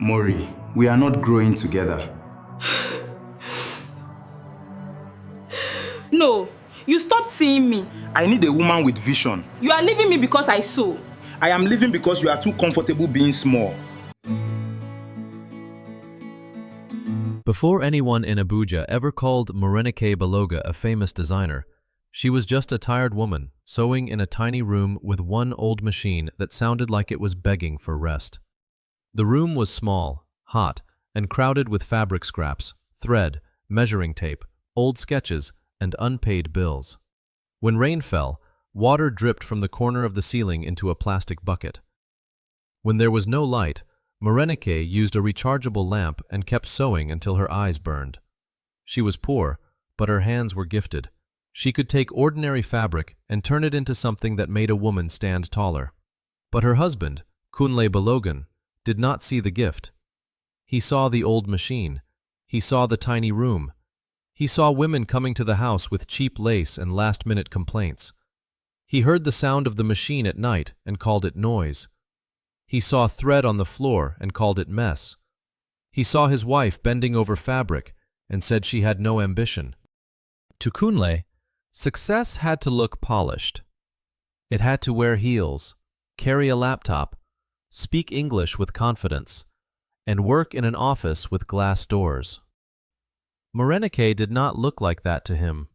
Mori, we are not growing together. No, you stopped seeing me. I need a woman with vision. You are leaving me because I sew. I am leaving because you are too comfortable being small. Before anyone in Abuja ever called Morenike Balogun a famous designer, she was just a tired woman, sewing in a tiny room with one old machine that sounded like it was begging for rest. The room was small, hot, and crowded with fabric scraps, thread, measuring tape, old sketches, and unpaid bills. When rain fell, water dripped from the corner of the ceiling into a plastic bucket. When there was no light, Morenike used a rechargeable lamp and kept sewing until her eyes burned. She was poor, but her hands were gifted. She could take ordinary fabric and turn it into something that made a woman stand taller. But her husband, Kunle Balogun, did not see the gift. He saw the old machine. He saw the tiny room. He saw women coming to the house with cheap lace and last-minute complaints. He heard the sound of the machine at night and called it noise. He saw thread on the floor and called it mess. He saw his wife bending over fabric and said she had no ambition. To Kunle, success had to look polished. It had to wear heels, carry a laptop, speak English with confidence, and work in an office with glass doors. Morenike did not look like that to him.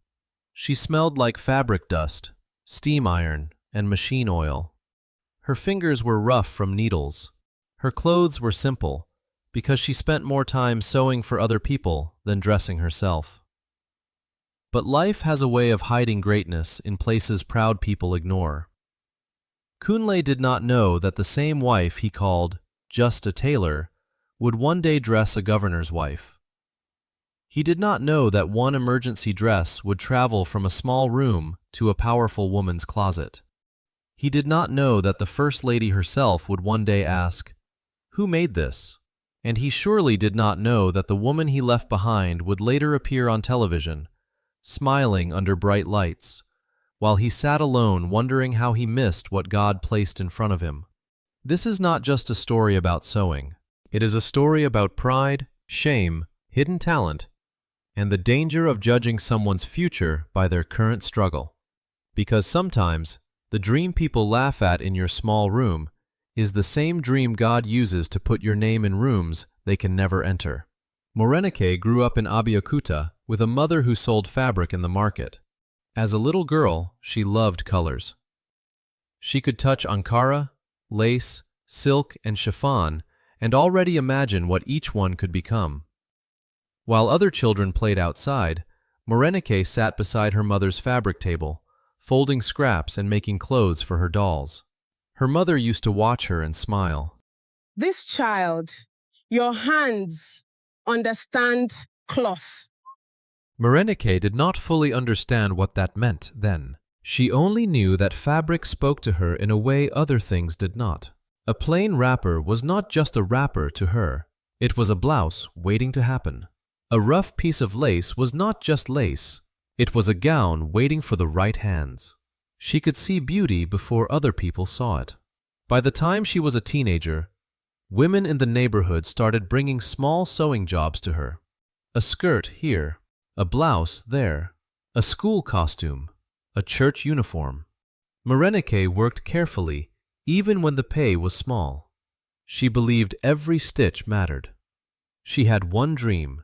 She smelled like fabric dust, steam iron, and machine oil. Her fingers were rough from needles. Her clothes were simple, because she spent more time sewing for other people than dressing herself. But life has a way of hiding greatness in places proud people ignore. Kunle did not know that the same wife he called just a tailor would one day dress a governor's wife. He did not know that one emergency dress would travel from a small room to a powerful woman's closet. He did not know that the First Lady herself would one day ask, "Who made this?" And he surely did not know that the woman he left behind would later appear on television, smiling under bright lights, while he sat alone wondering how he missed what God placed in front of him. This is not just a story about sewing. It is a story about pride, shame, hidden talent, and the danger of judging someone's future by their current struggle. Because sometimes, the dream people laugh at in your small room is the same dream God uses to put your name in rooms they can never enter. Morenike grew up in Abeokuta with a mother who sold fabric in the market. As a little girl, she loved colors. She could touch Ankara, lace, silk, and chiffon, and already imagine what each one could become. While other children played outside, Morenike sat beside her mother's fabric table, folding scraps and making clothes for her dolls. Her mother used to watch her and smile. This child, your hands understand cloth. Morenike did not fully understand what that meant then. She only knew that fabric spoke to her in a way other things did not. A plain wrapper was not just a wrapper to her. It was a blouse waiting to happen. A rough piece of lace was not just lace. It was a gown waiting for the right hands. She could see beauty before other people saw it. By the time she was a teenager, women in the neighborhood started bringing small sewing jobs to her. A skirt here, a blouse there, a school costume, a church uniform. Morenike worked carefully, even when the pay was small. She believed every stitch mattered. She had one dream: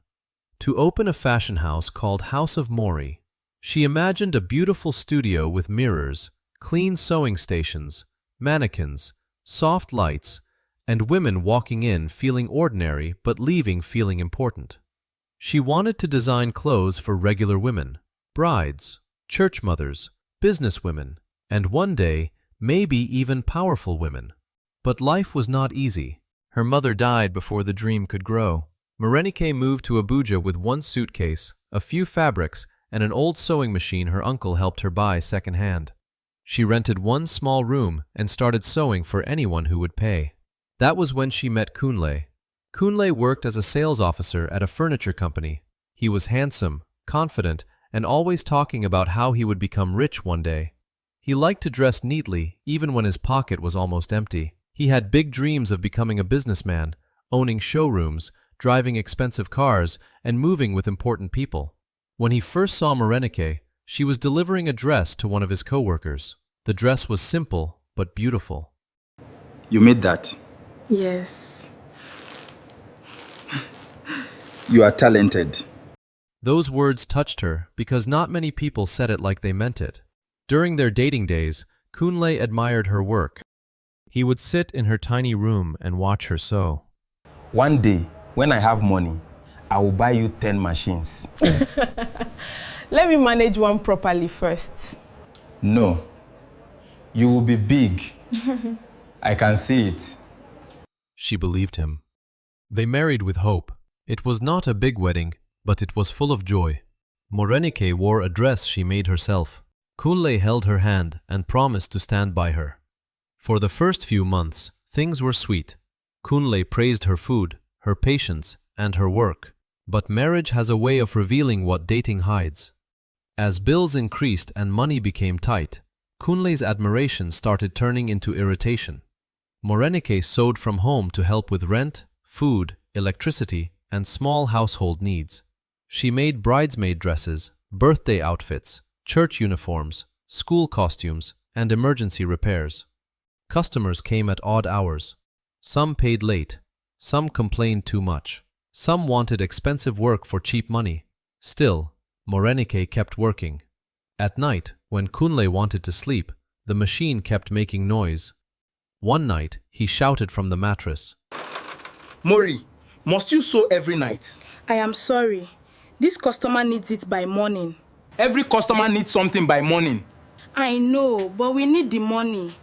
to open a fashion house called House of Mori. She imagined a beautiful studio with mirrors, clean sewing stations, mannequins, soft lights, and women walking in feeling ordinary but leaving feeling important. She wanted to design clothes for regular women, brides, church mothers, businesswomen, and one day, maybe even powerful women. But life was not easy. Her mother died before the dream could grow. Morenike moved to Abuja with one suitcase, a few fabrics, and an old sewing machine her uncle helped her buy secondhand. She rented one small room and started sewing for anyone who would pay. That was when she met Kunle. Kunle worked as a sales officer at a furniture company. He was handsome, confident, and always talking about how he would become rich one day. He liked to dress neatly, even when his pocket was almost empty. He had big dreams of becoming a businessman, owning showrooms, driving expensive cars, and moving with important people. When he first saw Morenike, she was delivering a dress to one of his co-workers. The dress was simple but beautiful. You made that. Yes. You are talented. Those words touched her because not many people said it like they meant it. During their dating days, Kunle admired her work. He would sit in her tiny room and watch her sew. One day, when I have money, I will buy you 10 machines. Let me manage one properly first. No. You will be big. I can see it. She believed him. They married with hope. It was not a big wedding, but it was full of joy. Morenike wore a dress she made herself. Kunle held her hand and promised to stand by her. For the first few months, things were sweet. Kunle praised her food, her patience, and her work. But marriage has a way of revealing what dating hides. As bills increased and money became tight, Kunle's admiration started turning into irritation. Morenike sewed from home to help with rent, food, electricity, and small household needs. She made bridesmaid dresses, birthday outfits, church uniforms, school costumes, and emergency repairs. Customers came at odd hours. Some paid late. Some complained too much. Some wanted expensive work for cheap money. Still, Morenike kept working. At night, when Kunle wanted to sleep, the machine kept making noise. One night, he shouted from the mattress. Mori, must you sew every night? I am sorry. This customer needs it by morning. Every customer needs something by morning. I know, but we need the money.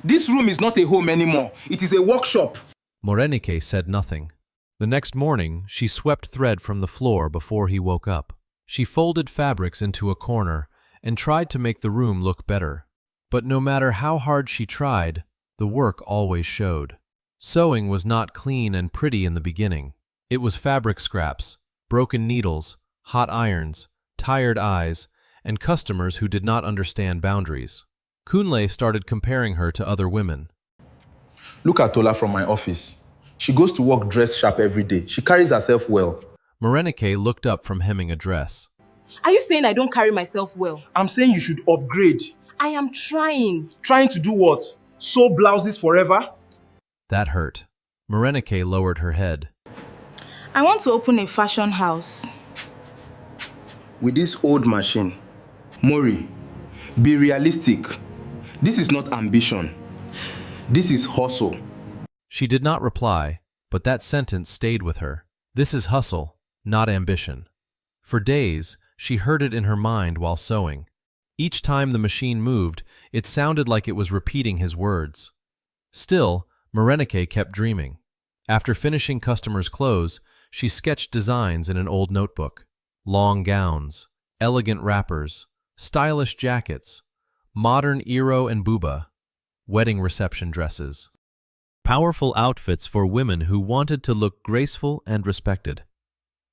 This room is not a home anymore. It is a workshop. Morenike said nothing. The next morning, she swept thread from the floor before he woke up. She folded fabrics into a corner and tried to make the room look better. But no matter how hard she tried, the work always showed. Sewing was not clean and pretty in the beginning. It was fabric scraps, broken needles, hot irons, tired eyes, and customers who did not understand boundaries. Kunle started comparing her to other women. Look at Tola from my office. She goes to work dressed sharp every day. She carries herself well. Morenike looked up from hemming a dress. Are you saying I don't carry myself well? I'm saying you should upgrade. I am trying. Trying to do what? Sew blouses forever? That hurt. Morenike lowered her head. I want to open a fashion house. With this old machine. Mori, be realistic. This is not ambition. This is hustle. She did not reply, but that sentence stayed with her. This is hustle, not ambition. For days, she heard it in her mind while sewing. Each time the machine moved, it sounded like it was repeating his words. Still, Morenike kept dreaming. After finishing customers' clothes, she sketched designs in an old notebook. Long gowns, elegant wrappers, stylish jackets, modern iro and buba, wedding reception dresses. Powerful outfits for women who wanted to look graceful and respected.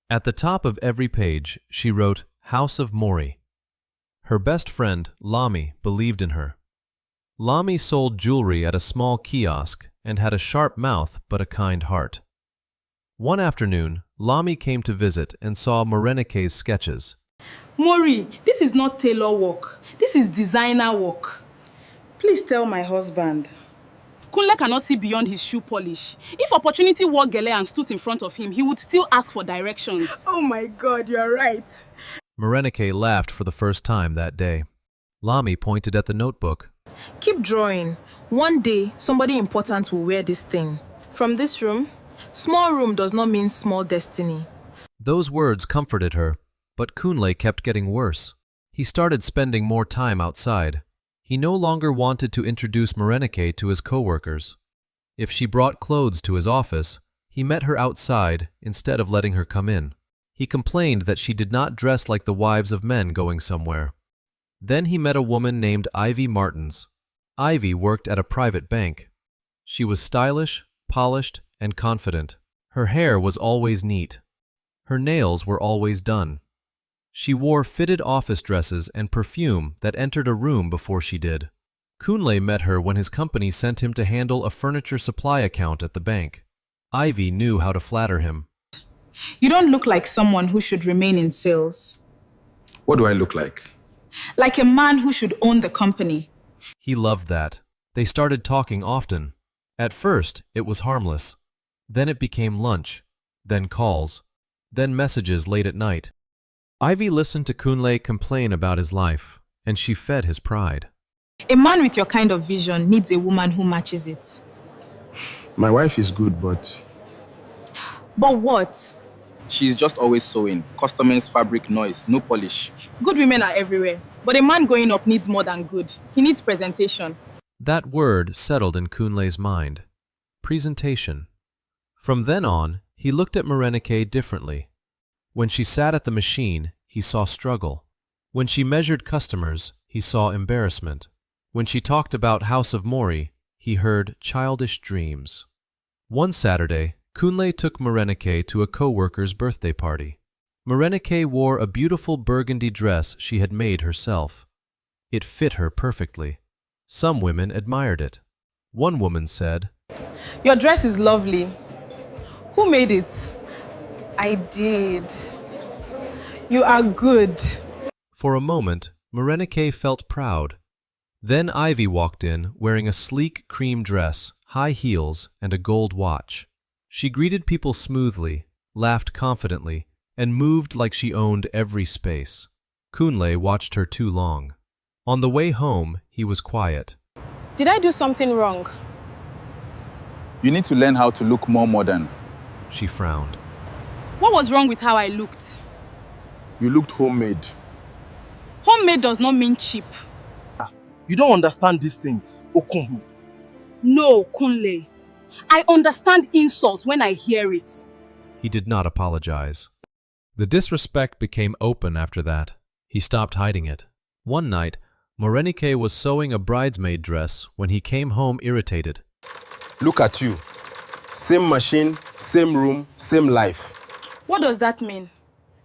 At the top of every page, she wrote, House of Mori. Her best friend, Lami, believed in her. Lami sold jewelry at a small kiosk and had a sharp mouth but a kind heart. One afternoon, Lami came to visit and saw Morenike's sketches. Mori, this is not tailor work. This is designer work. Please tell my husband. Kunle cannot see beyond his shoe polish. If opportunity walked Gele and stood in front of him, he would still ask for directions. Oh my God, you're right. Morenike laughed for the first time that day. Lami pointed at the notebook. Keep drawing. One day, somebody important will wear this thing. From this room, small room does not mean small destiny. Those words comforted her, but Kunle kept getting worse. He started spending more time outside. He no longer wanted to introduce Morenike to his co-workers. If she brought clothes to his office, he met her outside instead of letting her come in. He complained that she did not dress like the wives of men going somewhere. Then he met a woman named Ivie Martins. Ivie worked at a private bank. She was stylish, polished, and confident. Her hair was always neat. Her nails were always done. She wore fitted office dresses and perfume that entered a room before she did. Kunle met her when his company sent him to handle a furniture supply account at the bank. Ivie knew how to flatter him. You don't look like someone who should remain in sales. What do I look like? Like a man who should own the company. He loved that. They started talking often. At first, it was harmless. Then it became lunch, then calls, then messages late at night. Ivie listened to Kunle complain about his life, and she fed his pride. A man with your kind of vision needs a woman who matches it. My wife is good, but... But what? She's just always sewing. Customers, fabric, noise, no polish. Good women are everywhere, but a man going up needs more than good. He needs presentation. That word settled in Kunle's mind. Presentation. From then on, he looked at Morenike differently. When she sat at the machine, he saw struggle. When she measured customers, he saw embarrassment. When she talked about House of Mori, he heard childish dreams. One Saturday, Kunle took Morenike to a co-worker's birthday party. Morenike wore a beautiful burgundy dress she had made herself. It fit her perfectly. Some women admired it. One woman said, Your dress is lovely. Who made it? I did. You are good. For a moment, Morenike felt proud. Then Ivie walked in wearing a sleek cream dress, high heels, and a gold watch. She greeted people smoothly, laughed confidently, and moved like she owned every space. Kunle watched her too long. On the way home, he was quiet. Did I do something wrong? You need to learn how to look more modern. She frowned. What was wrong with how I looked? You looked homemade. Homemade does not mean cheap. You don't understand these things, Okun. No, Kunle. I understand insult when I hear it. He did not apologize. The disrespect became open after that. He stopped hiding it. One night, Morenike was sewing a bridesmaid dress when he came home irritated. Look at you. Same machine, same room, same life. What does that mean?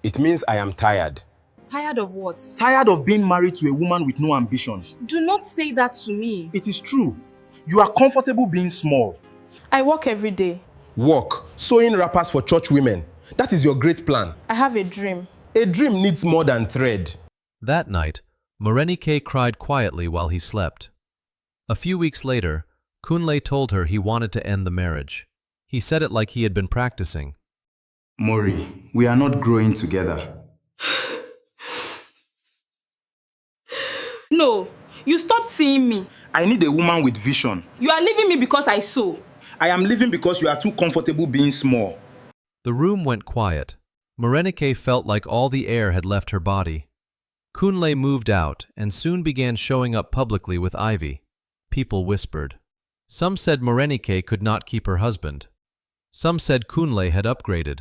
It means I am tired. Tired of what? Tired of being married to a woman with no ambition. Do not say that to me. It is true. You are comfortable being small. I work every day. Work, sewing wrappers for church women. That is your great plan. I have a dream. A dream needs more than thread. That night, Morenike cried quietly while he slept. A few weeks later, Kunle told her he wanted to end the marriage. He said it like he had been practicing. Mori, we are not growing together. No, you stopped seeing me. I need a woman with vision. You are leaving me because I sew. I am leaving because you are too comfortable being small. The room went quiet. Morenike felt like all the air had left her body. Kunle moved out and soon began showing up publicly with Ivie. People whispered. Some said Morenike could not keep her husband. Some said Kunle had upgraded.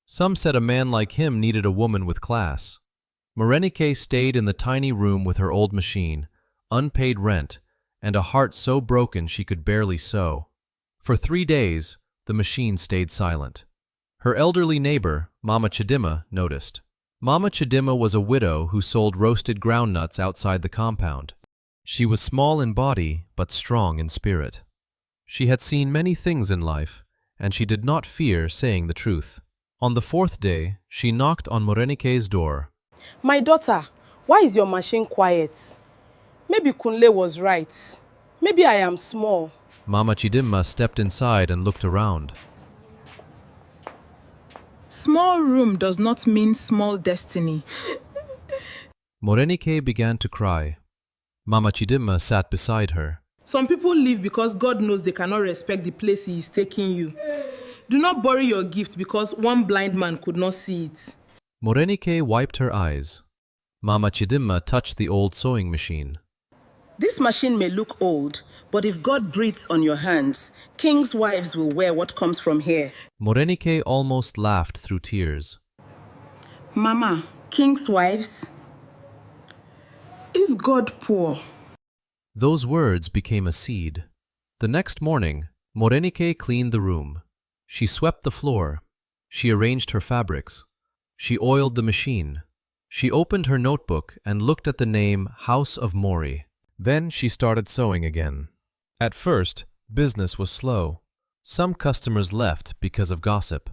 Some said a man like him needed a woman with class. Morenike stayed in the tiny room with her old machine, unpaid rent, and a heart so broken she could barely sew. For 3 days, the machine stayed silent. Her elderly neighbor, Mama Chidima, noticed. Mama Chidima was a widow who sold roasted groundnuts outside the compound. She was small in body, but strong in spirit. She had seen many things in life, and she did not fear saying the truth. On the 4th day, she knocked on Morenike's door. My daughter, why is your machine quiet? Maybe Kunle was right. Maybe I am small. Mama Chidima stepped inside and looked around. Small room does not mean small destiny. Morenike began to cry. Mama Chidima sat beside her. Some people leave because God knows they cannot respect the place He is taking you. Do not bury your gift because one blind man could not see it. Morenike wiped her eyes. Mama Chidima touched the old sewing machine. This machine may look old, but if God breathes on your hands, kings' wives will wear what comes from here. Morenike almost laughed through tears. Mama, kings' wives? Is God poor? Those words became a seed. The next morning, Morenike cleaned the room. She swept the floor. She arranged her fabrics. She oiled the machine. She opened her notebook and looked at the name House of Mori. Then she started sewing again. At first, business was slow. Some customers left because of gossip.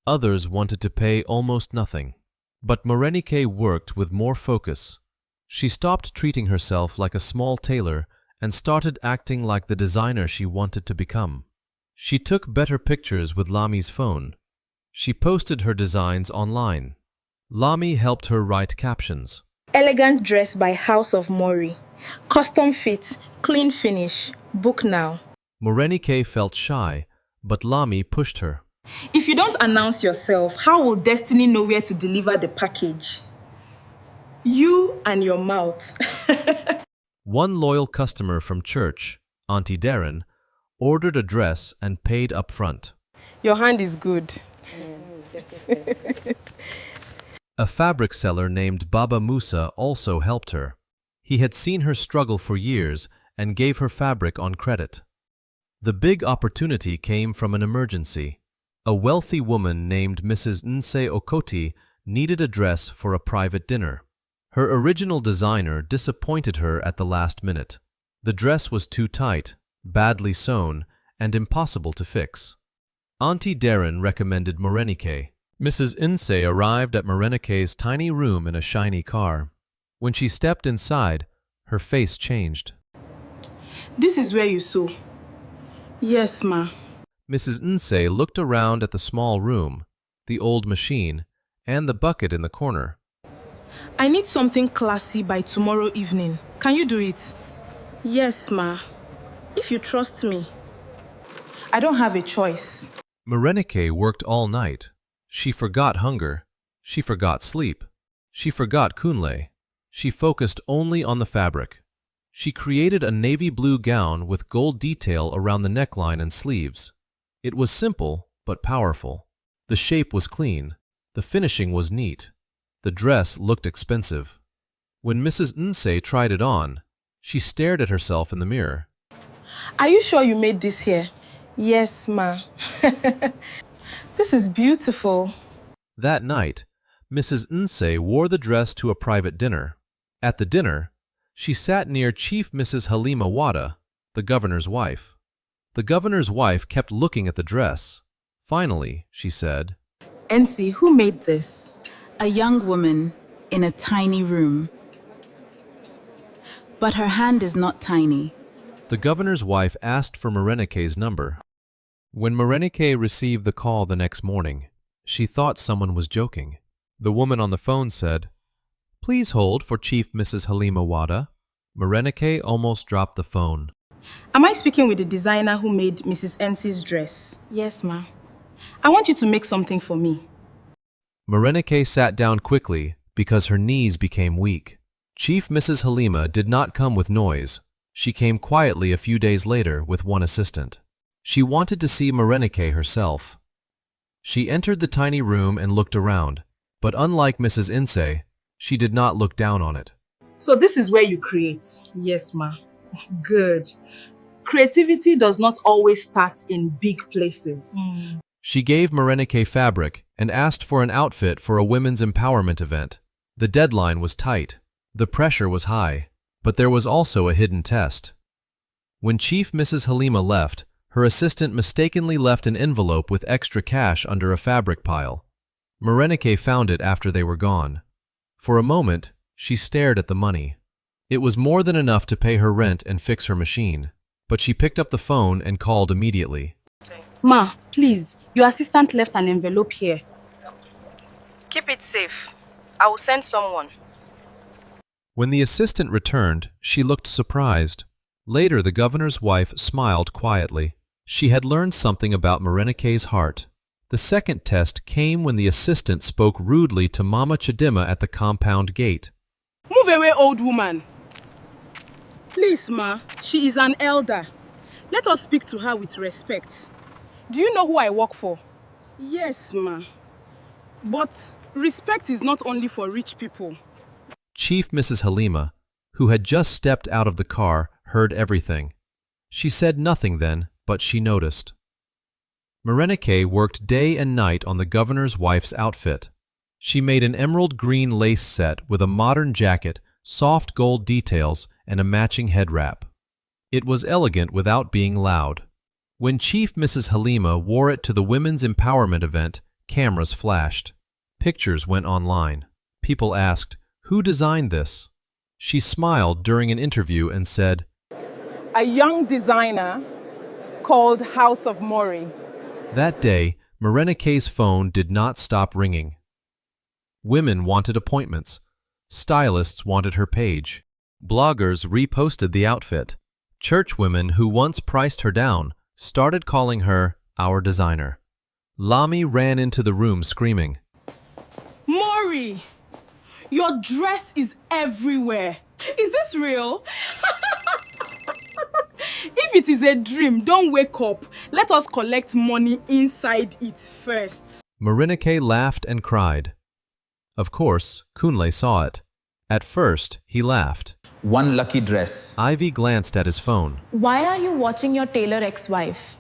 Others wanted to pay almost nothing. But Morenike worked with more focus. She stopped treating herself like a small tailor and started acting like the designer she wanted to become. She took better pictures with Lami's phone. She posted her designs online. Lami helped her write captions. Elegant dress by House of Mori. Custom fit, clean finish. Book now. Morenike felt shy, but Lami pushed her. If you don't announce yourself, how will destiny know where to deliver the package? You and your mouth. One loyal customer from church, Auntie Darren, ordered a dress and paid up front. Your hand is good. A fabric seller named Baba Musa also helped her. He had seen her struggle for years and gave her fabric on credit. The big opportunity came from an emergency. A wealthy woman named Mrs. Nse Okoti needed a dress for a private dinner. Her original designer disappointed her at the last minute. The dress was too tight, badly sewn, and impossible to fix. Auntie Darren recommended Morenike. Mrs. Nse arrived at Morenike's tiny room in a shiny car. When she stepped inside, her face changed. This is where you sew. Yes, ma. Mrs. Nse looked around at the small room, the old machine, and the bucket in the corner. I need something classy by tomorrow evening. Can you do it? Yes, ma. If you trust me. I don't have a choice. Morenike worked all night. She forgot hunger. She forgot sleep. She forgot Kunle. She focused only on the fabric. She created a navy blue gown with gold detail around the neckline and sleeves. It was simple, but powerful. The shape was clean. The finishing was neat. The dress looked expensive. When Mrs. Nse tried it on, she stared at herself in the mirror. Are you sure you made this here? Yes, ma. This is beautiful. That night, Mrs. Nse wore the dress to a private dinner. At the dinner, she sat near Chief Mrs. Halima Wada, the governor's wife. The governor's wife kept looking at the dress. Finally, she said, Nse, who made this? A young woman in a tiny room. But her hand is not tiny. The governor's wife asked for Morenike's number. When Morenike received the call the next morning, she thought someone was joking. The woman on the phone said, "Please hold for Chief Mrs. Halima Wada." Morenike almost dropped the phone. Am I speaking with the designer who made Mrs. Nse's dress? Yes, ma. I want you to make something for me. Morenike sat down quickly because her knees became weak. Chief Mrs. Halima did not come with noise. She came quietly a few days later with one assistant. She wanted to see Morenike herself. She entered the tiny room and looked around, but unlike Mrs. Nse, she did not look down on it. So this is where you create? Yes, ma. Good. Creativity does not always start in big places. She gave Morenike fabric and asked for an outfit for a women's empowerment event. The deadline was tight. The pressure was high, but there was also a hidden test. When Chief Mrs. Halima left, her assistant mistakenly left an envelope with extra cash under a fabric pile. Morenike found it after they were gone. For a moment, she stared at the money. It was more than enough to pay her rent and fix her machine, but she picked up the phone and called immediately. Ma, please, your assistant left an envelope here. Keep it safe. I will send someone. When the assistant returned, she looked surprised. Later, the governor's wife smiled quietly. She had learned something about Morenike's heart. The second test came when the assistant spoke rudely to Mama Chidima at the compound gate. Move away, old woman. Please, ma, she is an elder. Let us speak to her with respect. Do you know who I work for? Yes, ma. But respect is not only for rich people. Chief Mrs. Halima, who had just stepped out of the car, heard everything. She said nothing then, but she noticed. Morenike worked day and night on the governor's wife's outfit. She made an emerald green lace set with a modern jacket, soft gold details, and a matching head wrap. It was elegant without being loud. When Chief Mrs. Halima wore it to the Women's Empowerment event, cameras flashed. Pictures went online. People asked, "Who designed this?" She smiled during an interview and said, A young designer called House of Mori. That day, Morenike's phone did not stop ringing. Women wanted appointments. Stylists wanted her page. Bloggers reposted the outfit. Churchwomen who once priced her down started calling her our designer. Lami ran into the room screaming, Mori, your dress is everywhere. Is this real? If it is a dream, don't wake up. Let us collect money inside it first. Morenike laughed and cried. Of course, Kunle saw it. At first, he laughed. One lucky dress. Ivie glanced at his phone. Why are you watching your tailor ex-wife?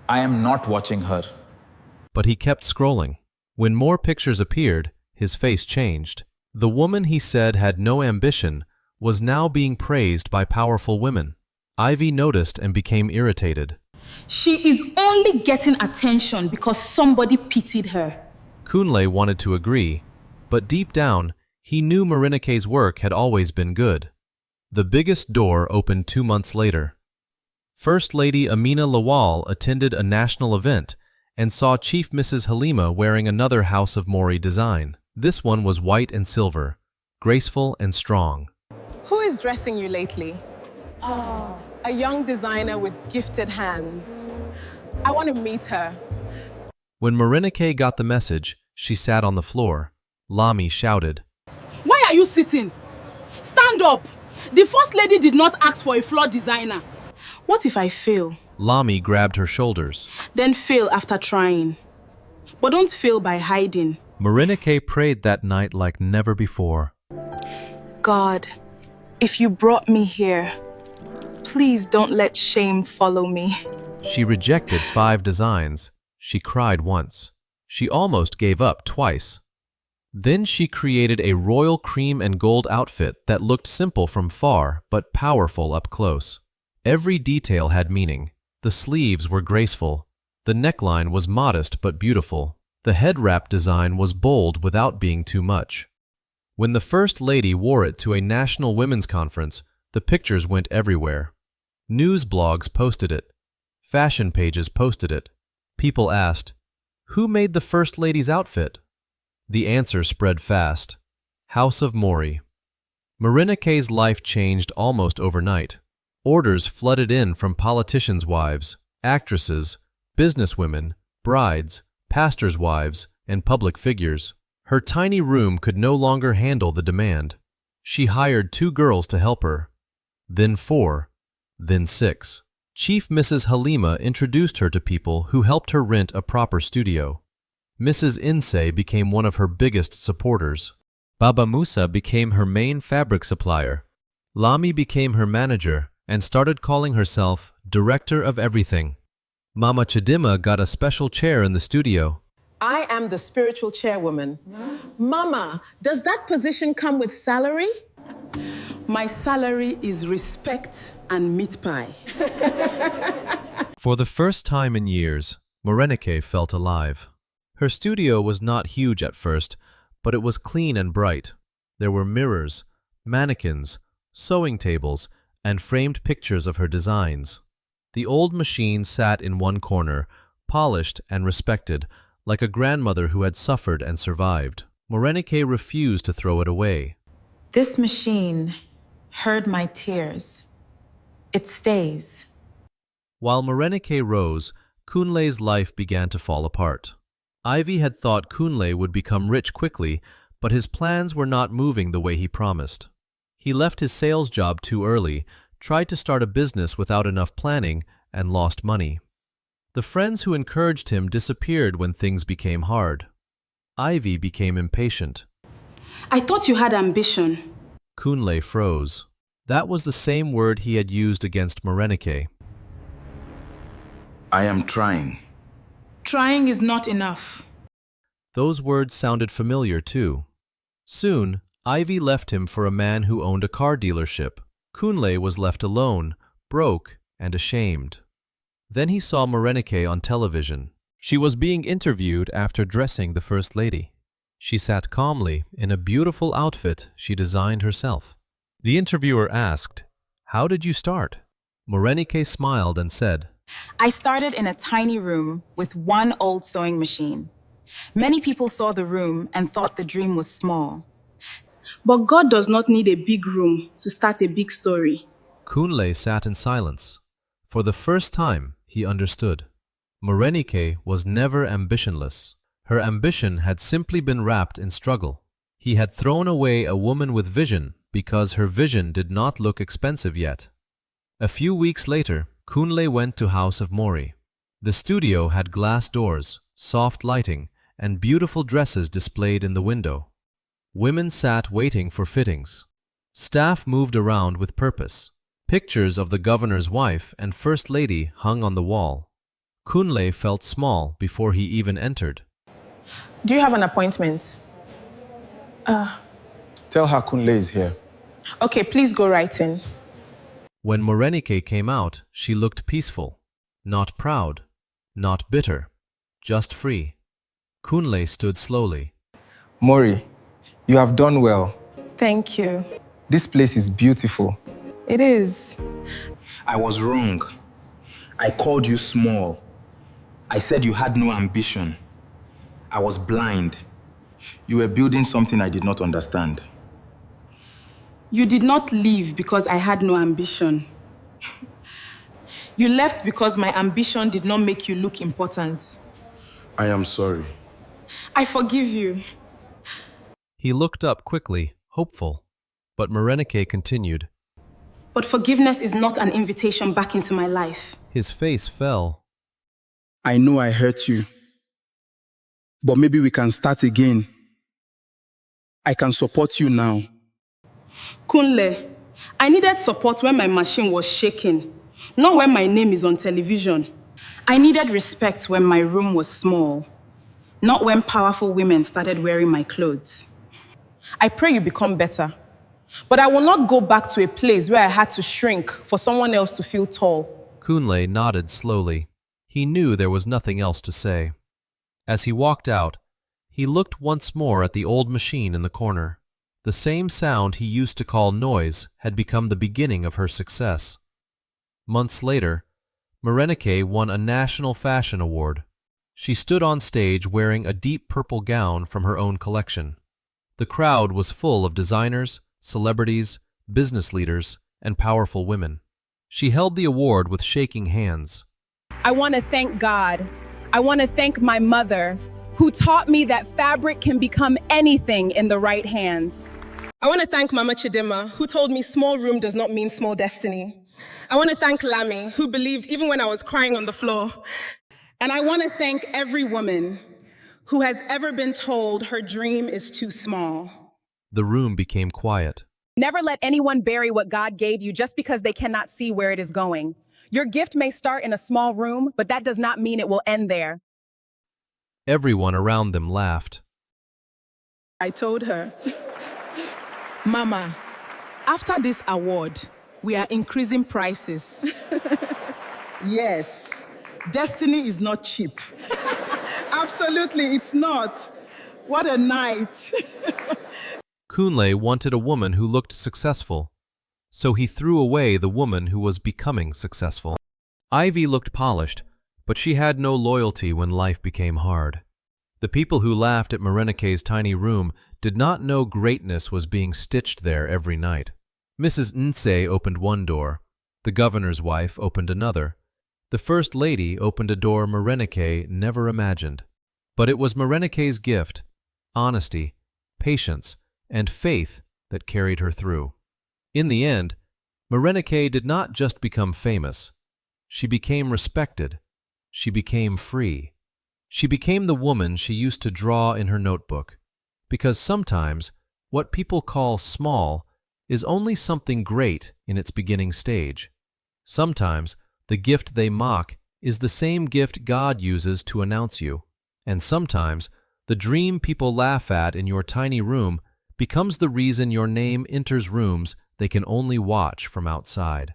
I am not watching her. But he kept scrolling. When more pictures appeared, his face changed. The woman he said had no ambition was now being praised by powerful women. Ivie noticed and became irritated. She is only getting attention because somebody pitied her. Kunle wanted to agree, but deep down, he knew Morenike's work had always been good. The biggest door opened 2 months later. First Lady Amina Lawal attended a national event and saw Chief Mrs. Halima wearing another House of Mori design. This one was white and silver, graceful and strong. Who is dressing you lately? A young designer with gifted hands. I want to meet her. When Morenike got the message, she sat on the floor. Lami shouted, Why are you sitting? Stand up. The First Lady did not ask for a floor designer. What if I fail? Lami grabbed her shoulders. Then fail after trying. But don't fail by hiding. Morenike prayed that night like never before. God, if you brought me here, please don't let shame follow me. She rejected 5 designs. She cried once. She almost gave up twice. Then she created a royal cream and gold outfit that looked simple from far but powerful up close. Every detail had meaning. The sleeves were graceful. The neckline was modest but beautiful. The head wrap design was bold without being too much. When the First Lady wore it to a national women's conference, the pictures went everywhere. News blogs posted it. Fashion pages posted it. People asked, "Who made the First Lady's outfit?" The answer spread fast. House of Mori. Morenike's life changed almost overnight. Orders flooded in from politicians' wives, actresses, businesswomen, brides, pastors' wives, and public figures. Her tiny room could no longer handle the demand. She hired 2 girls to help her, then 4, then 6. Chief Mrs. Halima introduced her to people who helped her rent a proper studio. Mrs. Inse became one of her biggest supporters. Baba Musa became her main fabric supplier. Lami became her manager and started calling herself Director of Everything. Mama Chidima got a special chair in the studio. I am the spiritual chairwoman. Mama, does that position come with salary? My salary is respect and meat pie. For the first time in years, Morenike felt alive. Her studio was not huge at first, but it was clean and bright. There were mirrors, mannequins, sewing tables, and framed pictures of her designs. The old machine sat in one corner, polished and respected, like a grandmother who had suffered and survived. Morenike refused to throw it away. This machine heard my tears. It stays. While Morenike rose, Kunle's life began to fall apart. Ivie had thought Kunle would become rich quickly, but his plans were not moving the way he promised. He left his sales job too early, tried to start a business without enough planning, and lost money. The friends who encouraged him disappeared when things became hard. Ivie became impatient. I thought you had ambition. Kunle froze. That was the same word he had used against Morenike. I am trying. Trying is not enough. Those words sounded familiar too. Soon, Ivie left him for a man who owned a car dealership. Kunle was left alone, broke and ashamed. Then he saw Morenike on television. She was being interviewed after dressing the First Lady. She sat calmly in a beautiful outfit she designed herself. The interviewer asked, "How did you start?" Morenike smiled and said, I started in a tiny room with one old sewing machine. Many people saw the room and thought the dream was small. But God does not need a big room to start a big story. Kunle sat in silence. For the first time, he understood. Morenike was never ambitionless. Her ambition had simply been wrapped in struggle. He had thrown away a woman with vision because her vision did not look expensive yet. A few weeks later, Kunle went to House of Mori. The studio had glass doors, soft lighting, and beautiful dresses displayed in the window. Women sat waiting for fittings. Staff moved around with purpose. Pictures of the governor's wife and First Lady hung on the wall. Kunle felt small before he even entered. Do you have an appointment? Tell her Kunle is here. Okay, please go right in. When Morenike came out, she looked peaceful. Not proud, not bitter, just free. Kunle stood slowly. Mori, you have done well. Thank you. This place is beautiful. It is. I was wrong. I called you small. I said you had no ambition. I was blind. You were building something I did not understand. You did not leave because I had no ambition. You left because my ambition did not make you look important. I am sorry. I forgive you. He looked up quickly, hopeful. But Morenike continued. But forgiveness is not an invitation back into my life. His face fell. I know I hurt you. But maybe we can start again. I can support you now. Kunle, I needed support when my machine was shaking, not when my name is on television. I needed respect when my room was small, not when powerful women started wearing my clothes. I pray you become better. But I will not go back to a place where I had to shrink for someone else to feel tall. Kunle nodded slowly. He knew there was nothing else to say. As he walked out, he looked once more at the old machine in the corner. The same sound he used to call noise had become the beginning of her success. Months later, Morenike won a national fashion award. She stood on stage wearing a deep purple gown from her own collection. The crowd was full of designers, celebrities, business leaders, and powerful women. She held the award with shaking hands. I want to thank God. I want to thank my mother, who taught me that fabric can become anything in the right hands. I want to thank Mama Chidima, who told me small room does not mean small destiny. I want to thank Lami, who believed even when I was crying on the floor. And I want to thank every woman who has ever been told her dream is too small. The room became quiet. Never let anyone bury what God gave you just because they cannot see where it is going. Your gift may start in a small room, but that does not mean it will end there. Everyone around them laughed. I told her, Mama, after this award, we are increasing prices. Yes, destiny is not cheap. Absolutely, it's not. What a night. Kunle wanted a woman who looked successful, so he threw away the woman who was becoming successful. Ivie looked polished, but she had no loyalty when life became hard. The people who laughed at Morenike's tiny room did not know greatness was being stitched there every night. Mrs. Nse opened one door. The governor's wife opened another. The First Lady opened a door Morenike never imagined. But it was Morenike's gift, honesty, patience, and faith that carried her through. In the end, Morenike did not just become famous. She became respected. She became free. She became the woman she used to draw in her notebook. Because sometimes, what people call small is only something great in its beginning stage. Sometimes, the gift they mock is the same gift God uses to announce you. And sometimes, the dream people laugh at in your tiny room becomes the reason your name enters rooms they can only watch from outside.